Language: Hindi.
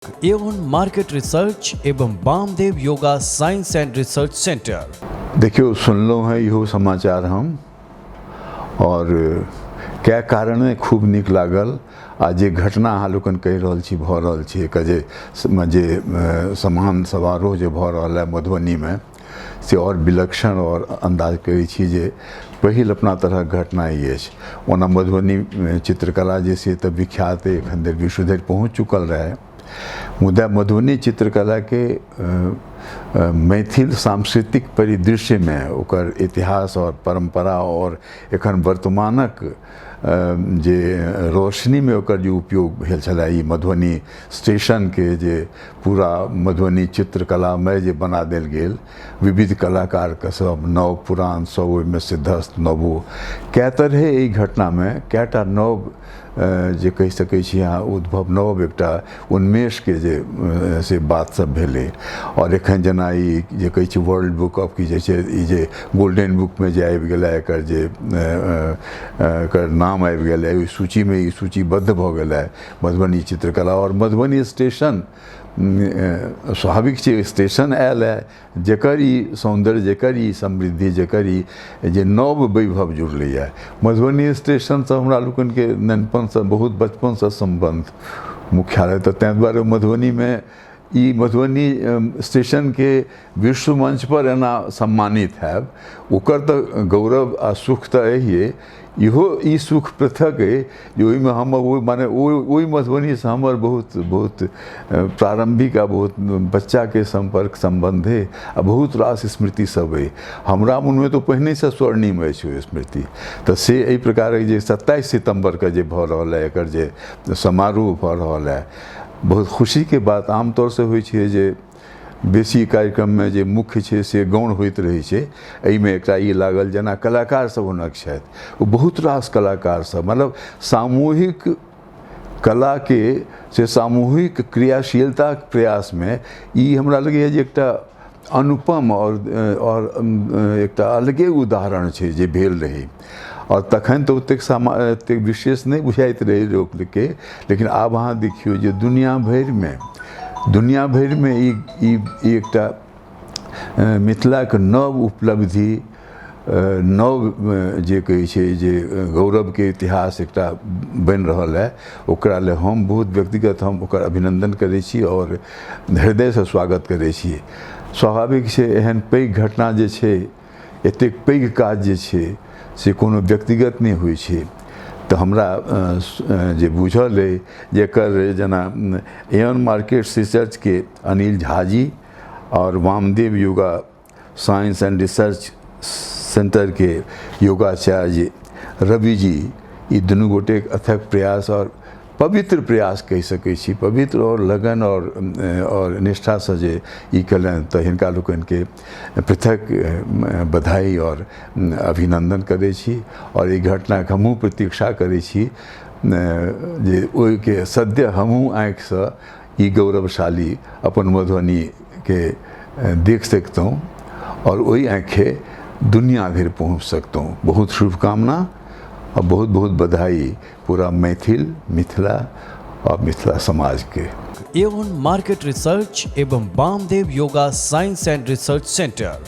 एवन मार्केट रिसर्च एवं Bamdev yoga science and research centre. देखियो सुनलो है इहो समाचार हम और क्या कारण है खूब निक लागल। आ जे घटना अहाँ लोकन कहि रहल छी भऽ रहल छी एकर जे समान समारोह जे भऽ रहल है मधुबनी में से और विलक्षण और अंदाज करै छी जे पहिल अपना तरह घटना ई अछि। ओना मधुबनी चित्रकला जे से तऽ विख्यात एखन धरि विश्व धरि पहुँच चुकल रहे, मुदा मधुबनी चित्रकला के मैथिल सांस्कृतिक परिदृश्य में ओकर इतिहास और परंपरा और एखन वर्तमानक जे रोशनी में ओकर जो उपयोग भेल छलै, ई मधुबनी स्टेशन के जे पूरा मधुबनी चित्रकला में जे बना देल गेल, विविध कलाकार के सब नव पुरान सब ओहिमे सिद्धस्त नवो कै तरह ई घटना में कैटा नव जे कहि सकै छी अहाँ उद्भव नव एकटा उन्मेष के जे से बात सब भेलै। और एखन जेना ई जे कहै छी वर्ल्ड बुक ऑफ की जे छै ई जे गोल्डन बुक में जे आबि गेलै एकर जे एकर नाम आबि गेलै ओहि सूची में ई सूचीबद्ध भऽ गेलै मधुबनी चित्रकला। और मधुबनी स्टेशन स्वाभाविक छै स्टेशन आयल है जेकर ई सौंदर्य जेकर ई समृद्धि जेकर ई जे नव वैभव जुड़लै है। मधुबनी स्टेशन से हमरा लोकन के ननपन से बहुत बचपन से संबंध मुख्यालय तऽ तैं दुआरे मधुबनी में ई मधुबनी स्टेशन के विश्व मंच पर एना सम्मानित है ओकर तऽ गौरव आ सुख तऽ अहिए। इहो ई सुख पृथक है जे ओहिमे हम माने ओहि मधुबनी से हमर बहुत प्रारंभिक आ बहुत बच्चा के संपर्क संबंध है आ बहुत रास स्मृति सब है। हमरा मन में तो पहिने से स्वर्णिम अछि ओ स्मृति। तऽ से एहि प्रकार जे 27 सितंबर के जे भऽ रहल है एकर जे समारोह भऽ रहल है, बहुत खुशी के बात आमतौर से होइ छै जे बेसी कार्यक्रम में जे मुख्य छै से गौण होइत रहै छै। एहिमे एकटा ई लागल जेना कलाकार सब हुनक छथि, ओ बहुत रास कलाकार सब मतलब सामूहिक कला के से सामूहिक क्रियाशीलता के प्रयास में ई हमरा लगैए जे एकटा अनुपम और एकटा अलगे उदाहरण छै जे भेल रही। और तखन तो ओतेक विशेष नहीं बुझाइत रहे लोक के, लेकिन आब अहाँ देखियो जे दुनिया भर में ई एकटा मिथिला के नव उपलब्धि नव जे कहै छै जे गौरव के इतिहास एकटा बनि रहल है। ओकरा ले हम बहुत व्यक्तिगत हम ओकर अभिनंदन करै छी और हृदय से स्वागत करै छी। स्वाभाविक छै एहन पैघ घटना जे छै एतेक पैघ काज जे छै से कोनो व्यक्तिगत नहीं होइ छै। तो हमरा जे बुझल है जेकर जना एवन मार्केट रिसर्च के अनिल झा जी और Vamdev yoga science and research centre के योगाचार्य रवि जी, ये दुनू गोटे अथक प्रयास और पवित्र प्रयास कहि सकै छी, पवित्र और लगन और निष्ठा से जे ई कयलनि तऽ हिनका लोकनि के पृथक बधाई और अभिनंदन करै छी। और ई घटना के हमहूँ प्रतीक्षा करै छी जे ओहि के सद्य हमहूँ आँखि से ई गौरवशाली अपन मधुबनी के देख सकतों और वही आँखें दुनिया भर पहुँच सकतों। बहुत शुभकामना और बहुत बहुत बधाई पूरा मिथिला और मिथिला समाज के। एवन मार्केट रिसर्च एवं Bamdev yoga science and research centre.